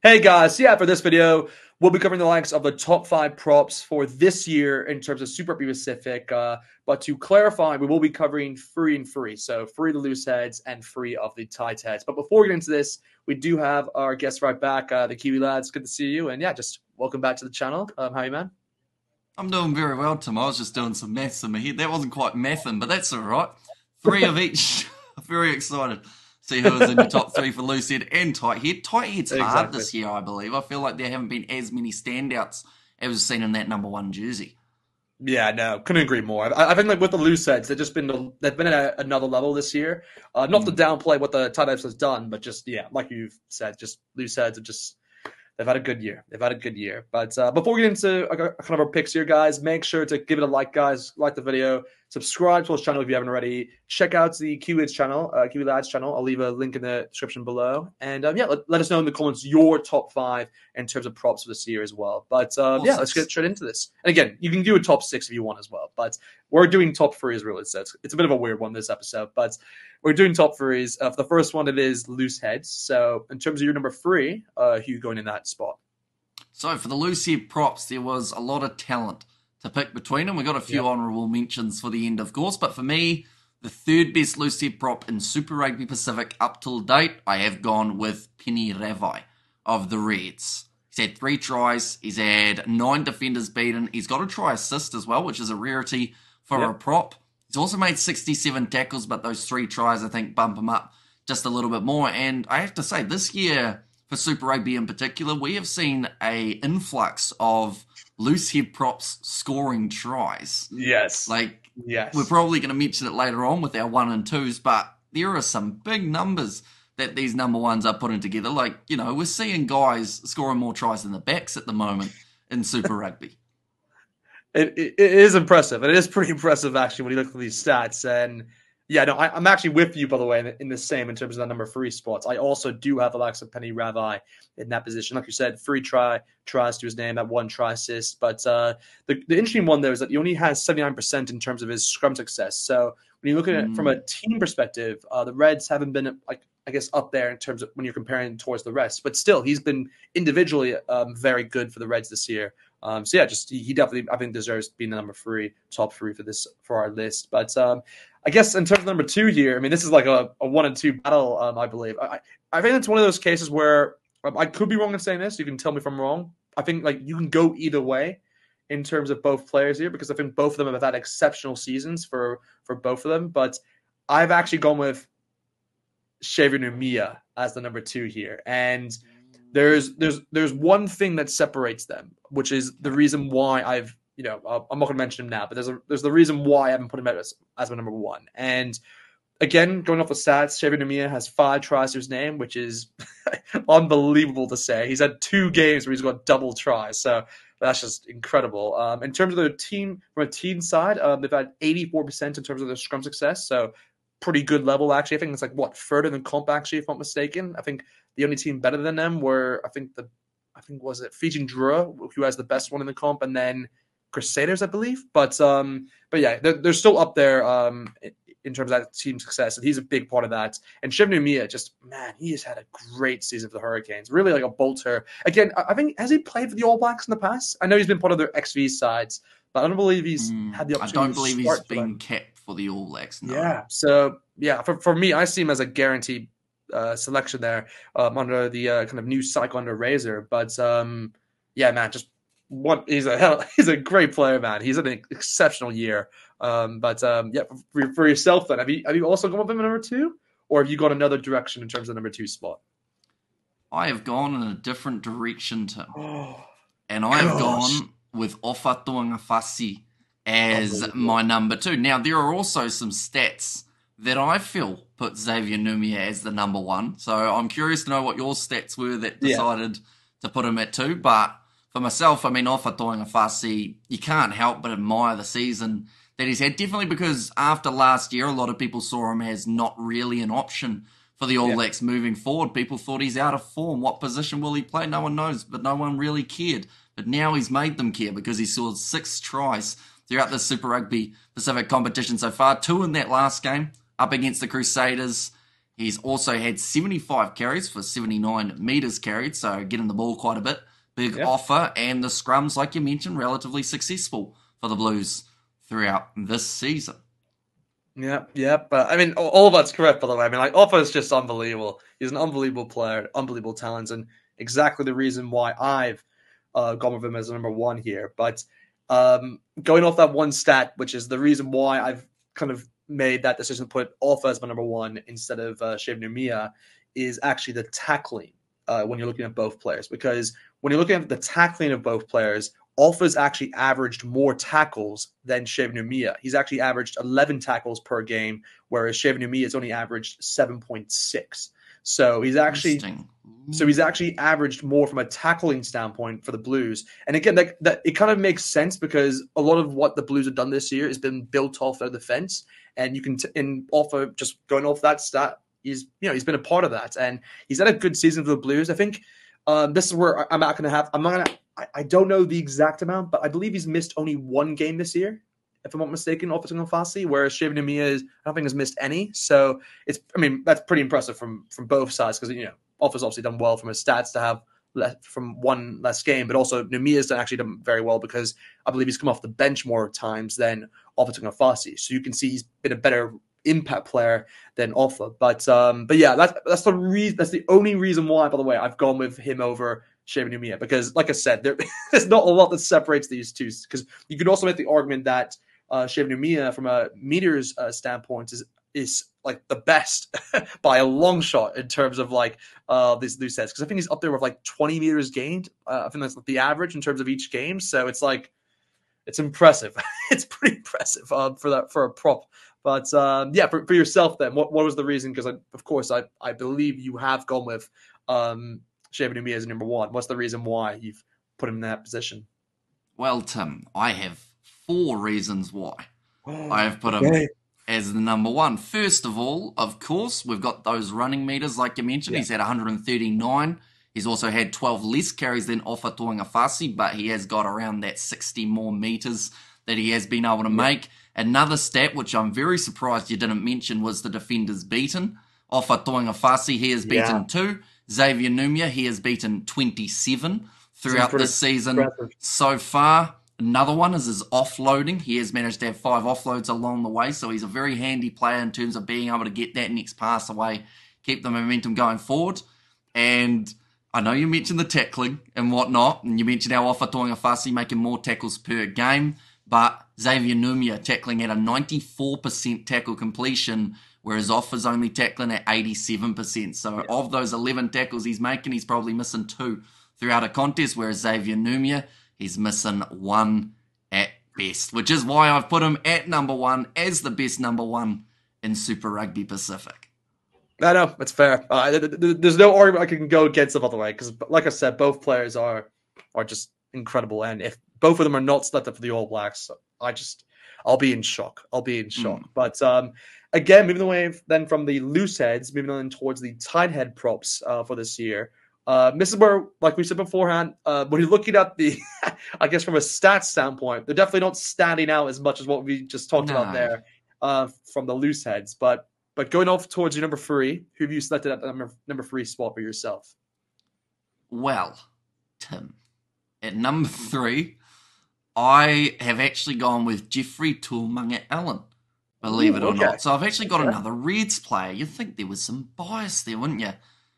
Hey guys, yeah, for this video, we'll be covering the likes of the top five props for this year in terms of Super Rugby Pacific. But to clarify, we will be covering free and free. So free of the loose heads and free of the tight heads. But before we get into this, we do have our guest right back, the Kiwi lads. Good to see you. And yeah, just welcome back to the channel. How are you, man? I'm doing very well, Tim. I was just doing some maths in my head. That wasn't quite mathing, but that's all right. Three of each. Very excited. See who is in your top three for loose head and tight head. Tight head's hard Exactly. this year, I believe. I feel like there haven't been as many standouts as we've seen in that number one jersey. Yeah, no, couldn't agree more. I think like with the loose heads, they've been at another level this year. Not to Mm. downplay what the tight heads has done, but just yeah, like you've said, just loose heads are just they've had a good year. They've had a good year. But before we get into kind of our picks here, guys, make sure to give it a like, guys. Like the video. Subscribe to our channel if you haven't already. Check out the Kiwi's channel, Kiwi Lads channel. I'll leave a link in the description below. And yeah, let us know in the comments your top five in terms of props for this year as well. But yeah, let's Awesome. get straight into this. And again, you can do a top six if you want as well. But we're doing top three as really says. It's a bit of a weird one this episode, but we're doing top threes. For the first one, it is loose heads. So in terms of your number three, who going in that spot? So for the loose head props, there was a lot of talent to pick between them. We got a few Yep. honourable mentions for the end, of course, but for me, the third best loose head prop in Super Rugby Pacific up till date, I have gone with Penny Ravai of the Reds. He's had 3 tries, he's had 9 defenders beaten, he's got a try assist as well, which is a rarity for a Yep. prop. He's also made 67 tackles, but those 3 tries, I think, bump him up just a little bit more. And I have to say, this year, for Super Rugby in particular, we have seen a influx of loose head props scoring tries. Yes. Like, we're Yes. probably going to mention it later on with our 1 and 2s, but there are some big numbers that these number ones are putting together. Like, we're seeing guys scoring more tries than the backs at the moment in Super Rugby. It is impressive. It is pretty impressive, actually, when you look at these stats. And yeah, no, I'm actually with you, by the way, in the same in terms of the number three spots. I also do have Alexa Penny Ravai in that position. Like you said, 3 tries to his name, that 1 try assist. But the interesting one there is that he only has 79% in terms of his scrum success. So when you look at it from Mm. a team perspective, the Reds haven't been, like, I guess, up there in terms of when you're comparing towards the rest. But still, he's been individually very good for the Reds this year. So yeah, just he definitely I think deserves being the number three, top three for our list. But I guess in terms of number two here, I mean this is like a 1 and 2 battle, I believe. I think it's one of those cases where I could be wrong in saying this. You can tell me if I'm wrong. I think like you can go either way in terms of both players here because I think both of them have had exceptional seasons for both of them. But I've actually gone with Xavier Numia as the number two here, and there's one thing that separates them, which is the reason why I'm not going to mention him now, but there's the reason why I haven't put him as my number one. And again, going off the stats, Xavier Numia has 5 tries to his name, which is unbelievable to say. He's had 2 games where he's got double tries, so that's just incredible. In terms of the team, from a team side, they've had 84% in terms of their scrum success, so pretty good level actually. I think it's like third in the comp actually, if I'm not mistaken. I think the only team better than them were was it Fiji Drua, who has the best one in the comp, and then Crusaders, I believe. But yeah, they're still up there in terms of that team success, and he's a big part of that. And Shiv Mia, just man, he has had a great season for the Hurricanes. Really like a bolter. Again, I think has he played for the All Blacks in the past? I know he's been part of their XV sides, but I don't believe he's had the I opportunity don't to believe he's start for been them. capped for the All Blacks, no. Yeah. So yeah, for me, I see him as a guaranteed selection there under the kind of new cycle under Razor. But yeah, man, just he's a great player, man. He's had an exceptional year. But yeah, for yourself then, have you also gone with him at number two, or have you gone another direction in terms of number 2 spot? I have gone in a different direction, Tim. Oh And I have gosh, gone with Ofa Tuangafasi as unbelievable. my number 2. Now, there are also some stats that I feel put Xavier Numia as the number 1. So I'm curious to know what your stats were that Yeah, decided to put him at 2. But for myself, I mean, Ofa Tuangafasi, you can't help but admire the season that he's had. Definitely because after last year, a lot of people saw him as not really an option for the All yeah, Blacks moving forward. People thought he's out of form. What position will he play? No one knows, but no one really cared. But now he's made them care because he scored 6 tries throughout the Super Rugby Pacific competition so far. 2 in that last game up against the Crusaders. He's also had 75 carries for 79 metres carried, so getting the ball quite a bit. Big Yeah. offer, and the scrums, like you mentioned, relatively successful for the Blues throughout this season. Yeah, yeah, but I mean, all of that's correct. By the way, I mean, like Offa is just unbelievable. He's an unbelievable player, unbelievable talent, and exactly the reason why I've gone with him as number one here. But going off that one stat, which is the reason why I've kind of made that decision to put Offa as my number one instead of Shiv Numia, is actually the tackling when you're looking at both players. Because when you're looking at the tackling of both players, Alpha's actually averaged more tackles than Shiv Numia. He's actually averaged 11 tackles per game, whereas Shiv Numia has only averaged 7.6. So he's actually averaged more from a tackling standpoint for the Blues. And again, that it kind of makes sense because a lot of what the Blues have done this year has been built off their defense. And you can in Alpha just going off that stat, he's been a part of that, and he's had a good season for the Blues. I think this is where I'm not gonna. I don't know the exact amount, but I believe he's missed only one game this year, if I'm not mistaken, off Fasi, whereas Shiv Namiya I don't think has missed any. So that's pretty impressive from both sides because Offa's obviously done well from his stats to have from one less game, but also Namiya's actually done very well because I believe he's come off the bench more times than Offa Fasi. So you can see he's been a better impact player than Offa. But yeah, that's the reason. That's the only reason why, by the way, I've gone with him over Shiv Numia because, like I said, there's not a lot that separates these two. Because you could also make the argument that Shiv Numia, from a meters standpoint, is like the best by a long shot in terms of like these loose sets. Because I think he's up there with like 20 meters gained. I think that's the average in terms of each game. So it's like it's impressive. It's pretty impressive for a prop. But yeah, for yourself then, what was the reason? Because of course I believe you have gone with Shiv Numia as number one. What's the reason why you've put him in that position? Well, Tim, I have 4 reasons why I have put him as the number one. First of all, of course, we've got those running meters, like you mentioned. Yeah. He's had 139. He's also had 12 less carries than Offa Tuangafasi, but he has got around that 60 more meters that he has been able to make. Another stat, which I'm very surprised you didn't mention, was the defenders beaten. Offa Tuangafasi, he has beaten 2. Xavier Numia, he has beaten 27 throughout this season so far. Another one is his offloading. He has managed to have 5 offloads along the way, so he's a very handy player in terms of being able to get that next pass away, keep the momentum going forward. And I know you mentioned the tackling and whatnot, and you mentioned how Offa Tuangafasi making more tackles per game, but Xavier Numia tackling at a 94% tackle completion, whereas Offa's only tackling at 87%. So of those 11 tackles he's making, he's probably missing 2 throughout a contest, whereas Xavier Numia, he's missing 1 at best, which is why I've put him at number 1 as the best number 1 in Super Rugby Pacific. I know, it's fair. There's no argument I can go against them, by the way, because like I said, both players are just incredible, and if both of them are not selected for the All Blacks, I'll be in shock. But again, moving away then from the loose heads, moving on towards the tight head props for this year. This is where, like we said beforehand, when you're looking at the, I guess from a stats standpoint, they're definitely not standing out as much as what we just talked about there from the loose heads. But going off towards your number 3, who have you selected at the number 3 spot for yourself? Well, Tim, at number 3, I have actually gone with Jeffrey Tuamanga-Allen, believe it or not. So I've actually got another Reds player. You'd think there was some bias there, wouldn't you?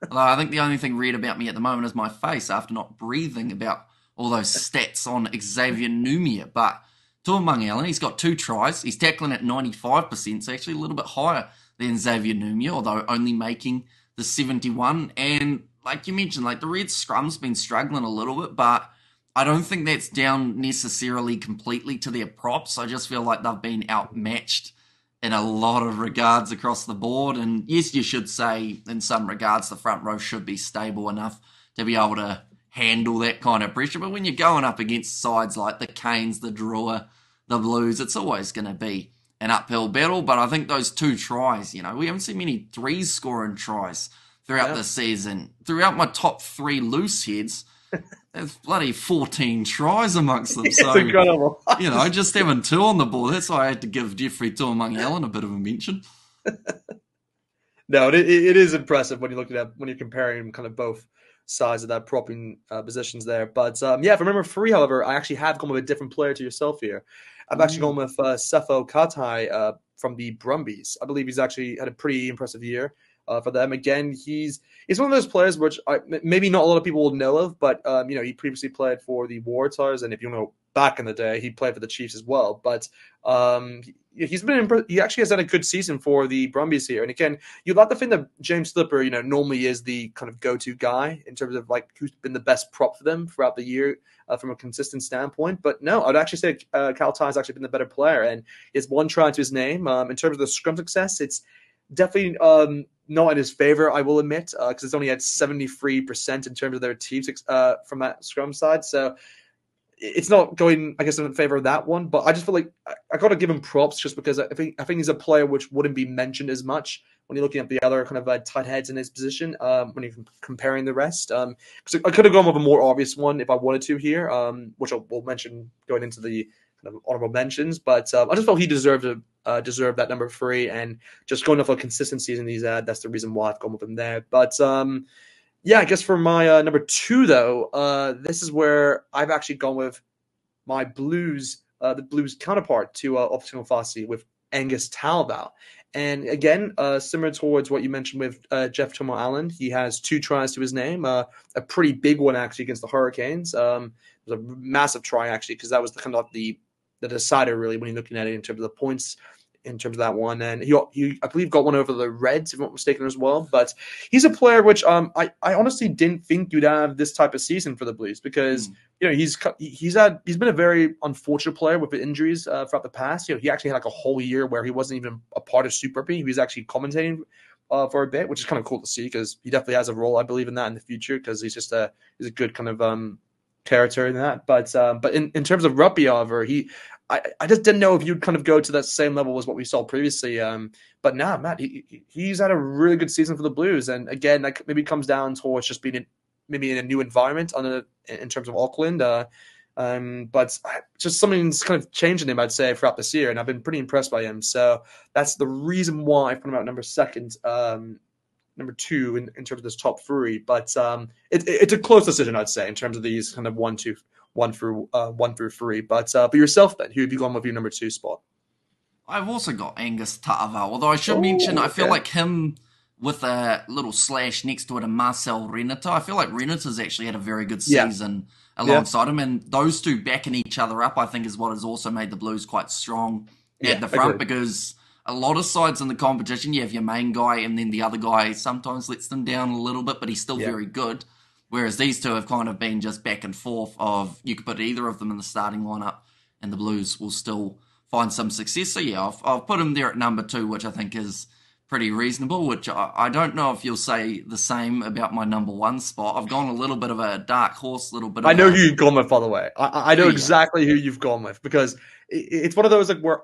Although I think the only thing red about me at the moment is my face after not breathing about all those stats on Xavier Numia. But Tuamanga-Allen, he's got 2 tries. He's tackling at 95%, so actually a little bit higher than Xavier Numia, although only making the 71. And like you mentioned, like the Reds scrum's been struggling a little bit, but I don't think that's down necessarily completely to their props. I just feel like they've been outmatched in a lot of regards across the board. And yes, you should say in some regards the front row should be stable enough to be able to handle that kind of pressure. But when you're going up against sides like the Canes, the Drua, the Blues, it's always going to be an uphill battle. But I think those 2 tries, we haven't seen many 3s scoring tries throughout the season. Throughout my top 3 loose heads, there's bloody 14 tries amongst them. So, it's incredible. Just having 2 on the board. That's why I had to give Jeffrey Tuamanga-Allen a bit of a mention. No, it is impressive when you look at when you're comparing kind of both sides of that propping positions there. But yeah, for number three, however, I actually have gone with a different player to yourself here. I've actually gone Ooh. with Sefo Katai from the Brumbies. I believe he's actually had a pretty impressive year for them. Again, he's one of those players which maybe not a lot of people will know of, but he previously played for the Waratahs, and if you know back in the day, he played for the Chiefs as well. But he actually has had a good season for the Brumbies here. And again, you'd like to think that James Slipper, normally is the kind of go-to guy in terms of like who's been the best prop for them throughout the year from a consistent standpoint. But no, I'd actually say Cal Ty has actually been the better player, and he has one try to his name. In terms of the scrum success, it's definitely not in his favor, I will admit, because it's only at 73% in terms of their teams from that scrum side. So it's not going, I guess, in favor of that one. But I just feel like I got to give him props just because I think he's a player which wouldn't be mentioned as much when you're looking at the other kind of tight heads in his position when you're comparing the rest. Because I could have gone with a more obvious one if I wanted to here, which we'll mention going into the kind of honorable mentions. But I just felt he deserved that number three, and just going off a consistent season he's had, that's the reason why I've gone with him there. But yeah, I guess for my number two, though, this is where I've actually gone with my Blues, the Blues counterpart to Optional Fassi with Angus Talbot. And again, similar towards what you mentioned with Jeff Tomo Allen, he has 2 tries to his name, a pretty big one actually against the Hurricanes. It was a massive try actually because that was the kind of the decider really when you're looking at it in terms of the points in terms of that one. And he I believe got one over the Reds, if I'm not mistaken, as well. But he's a player which I honestly didn't think you'd have this type of season for the Blues because he's been a very unfortunate player with the injuries throughout the past. He actually had like a whole year where he wasn't even a part of Super Rugby. He was actually commentating for a bit, which is kind of cool to see because he definitely has a role, I believe, in that in the future because he's a good kind of character in that. But in terms of rugby, however, I just didn't know if you'd kind of go to that same level as what we saw previously. But now, Matt, he's had a really good season for the Blues. And again, that maybe comes down towards just being maybe in a new environment in terms of Auckland. But just something's kind of changed in him, I'd say, throughout this year. And I've been pretty impressed by him. So that's the reason why I put him out number two in terms of this top three. But it's a close decision, I'd say, in terms of these kind of one through three. But yourself, then, who have you gone with your number 2 spot? I've also got Angus Ta'ava, although I should mention, I feel like him with a little slash next to it and Marcel Renata. I feel like Renata's actually had a very good season alongside him, and those two backing each other up, I think, is what has also made the Blues quite strong at the front, because a lot of sides in the competition, you have your main guy, and then the other guy sometimes lets them down a little bit, but he's still very good. Whereas these two have kind of been just back and forth of you could put either of them in the starting lineup and the Blues will still find some success. So yeah, I've put him there at number 2, which I think is pretty reasonable, which I don't know if you'll say the same about my number 1 spot. I've gone a little bit of a dark horse, I know who you've gone with, by the way. I know exactly who you've gone with because it's one of those like where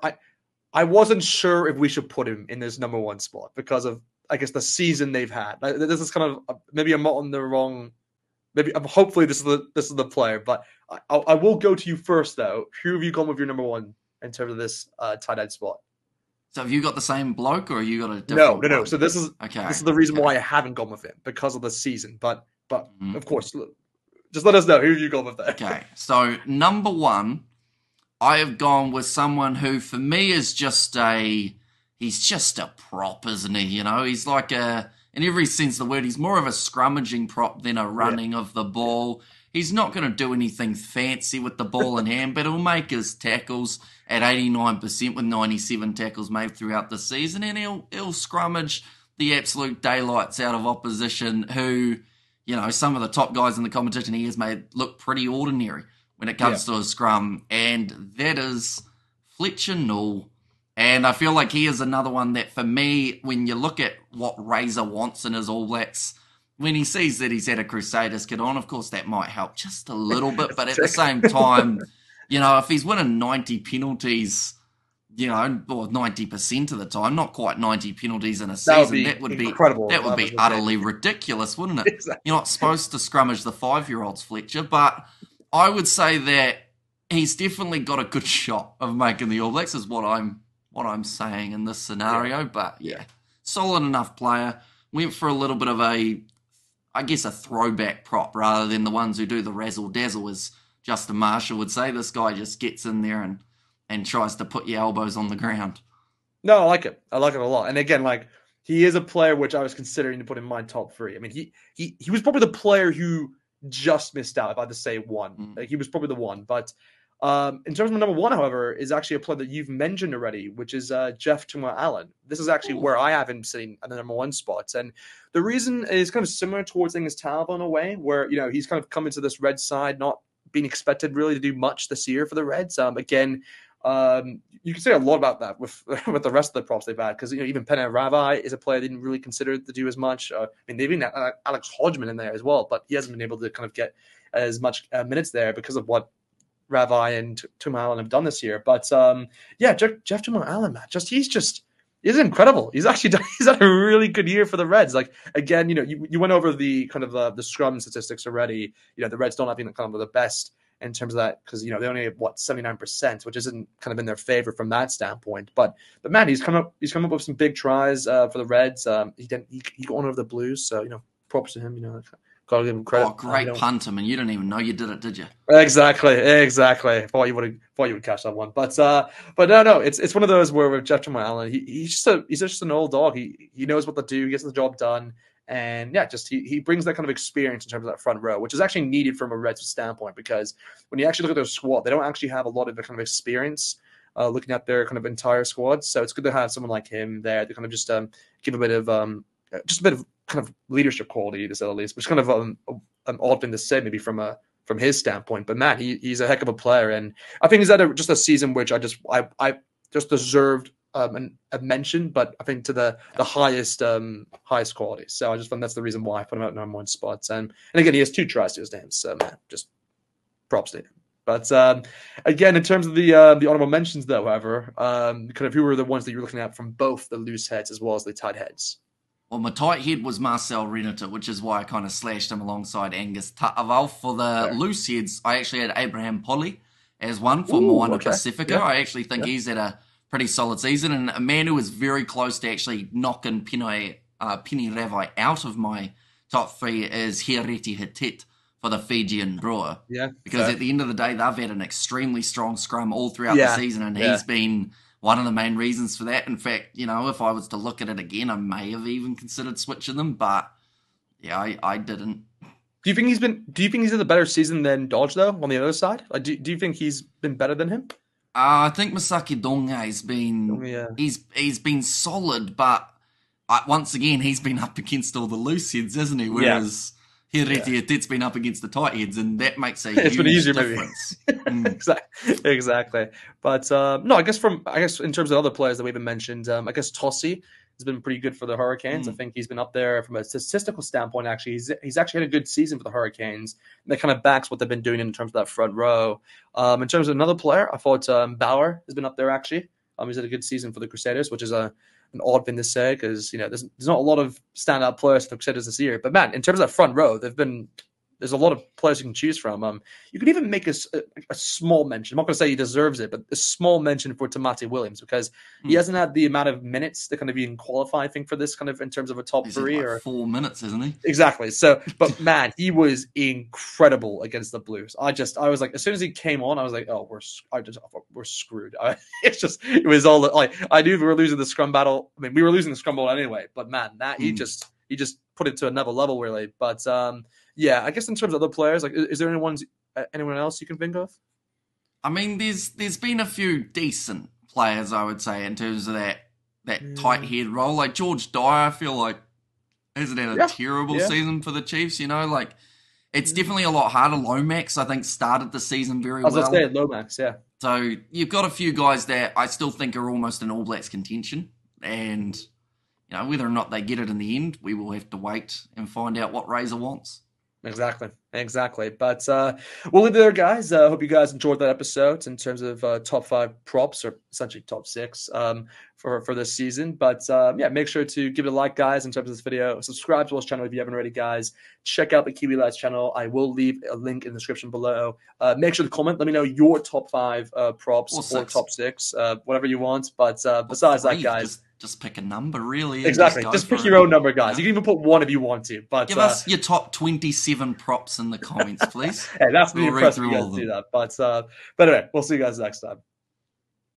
I wasn't sure if we should put him in this number 1 spot because of, I guess, the season they've had. Like, this is kind of maybe I'm not on the wrong. Maybe hopefully this is the player, but I will go to you first though. Who have you gone with your number 1 in terms of this tight end spot? So have you got the same bloke, or you got a different? No. So this is the reason why I haven't gone with him because of the season. But of course, just let us know who you gone with there. Okay, so number 1, I have gone with someone who for me is he's just a prop, isn't he? He's like in every sense of the word, he's more of a scrummaging prop than a running of the ball. He's not going to do anything fancy with the ball in hand, but he'll make his tackles at 89% with 97 tackles made throughout the season, and he'll scrummage the absolute daylights out of opposition who, some of the top guys in the competition he has made look pretty ordinary when it comes to a scrum, and that is Fletcher Null. And I feel like he is another one that, for me, when you look at what Razor wants in his All Blacks, when he sees that he's had a Crusaders kit on, of course that might help just a little bit, but at the same time, if he's winning 90 penalties, or 90% of the time, not quite 90 penalties in a season, that would be incredible. That would be utterly ridiculous, wouldn't it? Exactly. You're not supposed to scrummage the 5-year-olds, Fletcher, but I would say that he's definitely got a good shot of making the All Blacks, is what I'm saying in this scenario. But solid enough player. Went for a little bit of a, I guess, a throwback prop rather than the ones who do the razzle dazzle, as Justin Marshall would say. This guy just gets in there and tries to put your elbows on the ground. No, I like it. I like it a lot. And again, like he is a player which I was considering to put in my top three. I mean, he was probably the player who just missed out. If I had to say one, like he was probably the one. But in terms of number one, however, is actually a player that you've mentioned already, which is Jeff Tuma Allen. This is actually where I have him sitting at the number one spots, and the reason is kind of similar towards his talent in a way, where he's kind of come into this Red side not being expected really to do much this year for the Reds. Again. You can say a lot about that with with the rest of the props they've had, because even Penny Ravi is a player they didn't really consider to do as much. I mean, they've even had Alex Hodgman in there as well, but he hasn't been able to kind of get as much minutes there because of what Ravi and Tuma Allen have done this year. But yeah, Jeff Tuma Allen, man, he's incredible. He's had a really good year for the Reds. Like again, you went over the kind of the scrum statistics already. The Reds don't have kind of the best in terms of that, because they only have 79%, which isn't kind of in their favor from that standpoint. But man, he's come up with some big tries for the Reds. He got one over the Blues, so props to him. Gotta give him credit. Oh, great punt, man! You didn't even know you did it, did you? Exactly. Thought you would catch that one, but no, it's one of those where with Jeff Jamal Allen, he's just an old dog. He knows what to do. He gets the job done. And yeah, he brings that kind of experience in terms of that front row, which is actually needed from a Reds standpoint, because when you actually look at their squad, they don't actually have a lot of the kind of experience looking at their kind of entire squad. So it's good to have someone like him there to kind of just give a bit of kind of leadership quality, to say the least, which is kind of an odd thing to say maybe from his standpoint. But man, he's a heck of a player, and I think he's had just a season which I just deserved a mention, but I think to the highest quality. So I just think that's the reason why I put him at number one spots. And again, he has 2 tries to his name, so man, just props to him. But again, in terms of the honorable mentions, though, however, kind of who were the ones that you're looking at from both the loose heads as well as the tight heads? Well, my tight head was Marcel Renata, which is why I kind of slashed him alongside Angus Ta'aval. For the loose heads, I actually had Abraham Polly as one for Moana Pacifica. Yeah. I actually think he's at a pretty solid season, and a man who was very close to actually knocking Penny Ravai out of my top 3 is Hiareti Hitit for the Fijian Brewer. Yeah. Because at the end of the day, they've had an extremely strong scrum all throughout the season, and he's been one of the main reasons for that. In fact, if I was to look at it again, I may have even considered switching them, but yeah, I didn't. Do you think he's had a better season than Dodge, though, on the other side? Like, do you think he's been better than him? I think Masaki Donga has been he's been solid, but once again he's been up against all the loose heads, hasn't he? Whereas Hireti Atit's been up against the tight heads, and that makes a huge difference. Exactly. But no, I guess in terms of other players that we haven't mentioned, I guess Tossi has been pretty good for the Hurricanes. I think he's been up there from a statistical standpoint. Actually, he's actually had a good season for the Hurricanes. And that kind of backs what they've been doing in terms of that front row. In terms of another player, I thought Bauer has been up there actually. He's had a good season for the Crusaders, which is an odd thing to say, because there's not a lot of standout players for the Crusaders this year. But man, in terms of that front row, there's a lot of players you can choose from. You could even make a small mention. I'm not going to say he deserves it, but a small mention for Tamati Williams, because he hasn't had the amount of minutes to kind of even qualify, I think, for this kind of in terms of a top 3. Had like 4 minutes, isn't he? Exactly. So, but man, he was incredible against the Blues. I was like, as soon as he came on, I was like, oh, we're screwed. It was all like, I knew we were losing the scrum battle. I mean, we were losing the scrum battle anyway, but man, he just put it to another level, really. But yeah, I guess in terms of other players, like, is there anyone else you can think of? I mean, there's been a few decent players, I would say, in terms of that tight head role. Like George Dyer, I feel like hasn't had a terrible season for the Chiefs. Like it's definitely a lot harder. Lomax, I think, started the season very well. I was going to say Lomax, yeah. So you've got a few guys that I still think are almost in All Blacks contention, and whether or not they get it in the end, we will have to wait and find out what Razor wants. Exactly. But we'll leave it there, guys. I hope you guys enjoyed that episode in terms of top 5 props, or essentially top 6 for this season. But yeah, make sure to give it a like, guys, in terms of this video. Subscribe to our channel if you haven't already, guys. Check out the Kiwi Lads channel. I will leave a link in the description below. Make sure to comment. Let me know your top 5 props or top 6, whatever you want. But besides that, guys, just pick a number, really, and Exactly. just go Just pick for your it. own number, guys. Yeah. You can even put one if you want to. But Give us your top 27 props in the comments, please. hey, that's We'll me read impressed if through you all guys of do them. that. But anyway, we'll see you guys next time.